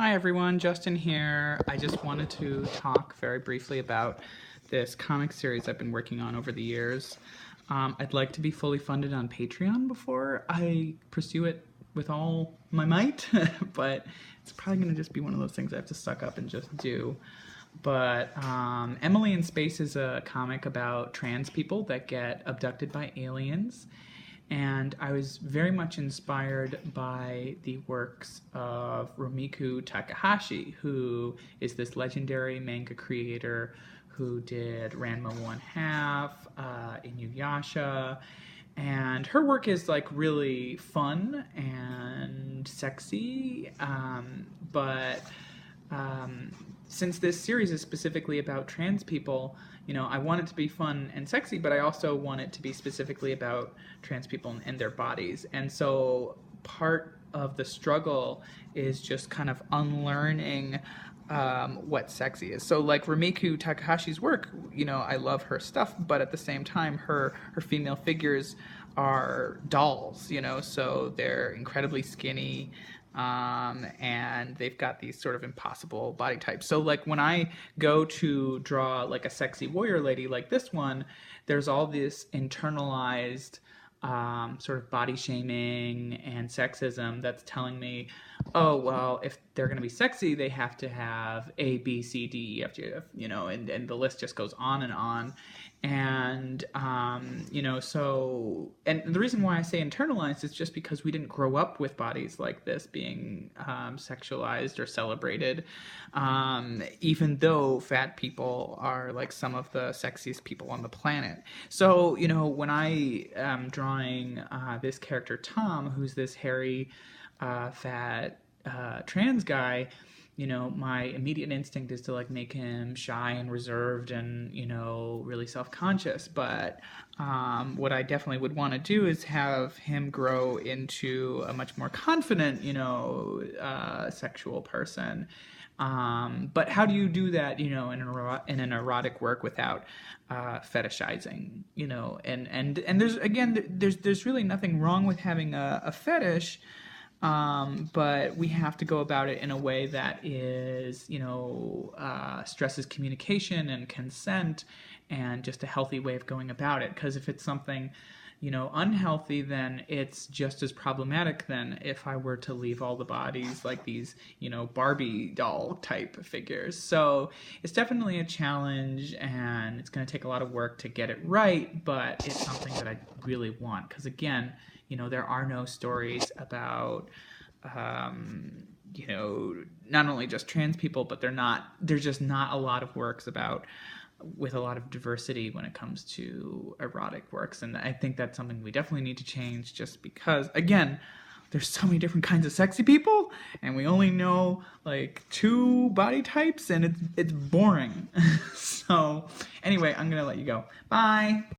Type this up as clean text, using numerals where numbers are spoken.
Hi everyone, Justin here. I just wanted to talk very briefly about this comic series I've been working on over the years. I'd like to be fully funded on Patreon before I pursue it with all my might, but it's probably going to just be one of those things I have to suck up and just do. But Emily in Space is a comic about trans people that get abducted by aliens. And I was very much inspired by the works of Romiku Takahashi, who is this legendary manga creator who did Ranma One Half, Inuyasha, and her work is like really fun and sexy, but since this series is specifically about trans people, I want it to be fun and sexy, but I also want it to be specifically about trans people and their bodies. And so part of the struggle is just kind of unlearning what sexy is. So like Rumiko Takahashi's work, I love her stuff, but at the same time, her female figures are dolls, so they're incredibly skinny, and they've got these sort of impossible body types. So like when I go to draw like a sexy warrior lady like this one, there's all this internalized sort of body shaming and sexism that's telling me, oh, well, if they're going to be sexy, they have to have A, B, C, D, E, F, G, F, and the list just goes on and on. And, and the reason why I say internalized is just because we didn't grow up with bodies like this being sexualized or celebrated, even though fat people are like some of the sexiest people on the planet. So, when I am drawing this character, Tom, who's this hairy, fat trans guy, my immediate instinct is to like make him shy and reserved and, really self-conscious. But what I definitely would want to do is have him grow into a much more confident, sexual person. But how do you do that, in an erotic work without fetishizing, and there's really nothing wrong with having a fetish. But we have to go about it in a way that is, stresses communication and consent and just a healthy way of going about it. Because if it's something, unhealthy, then it's just as problematic than if I were to leave all the bodies like these, Barbie doll type figures. So it's definitely a challenge, and it's going to take a lot of work to get it right, but it's something that I really want. Because again, there are no stories about, not only just trans people, but there's just not a lot of works with a lot of diversity when it comes to erotic works. And I think that's something we definitely need to change, just because, again, there's so many different kinds of sexy people, and we only know like 2 body types, and it's boring. So anyway, I'm gonna let you go. Bye.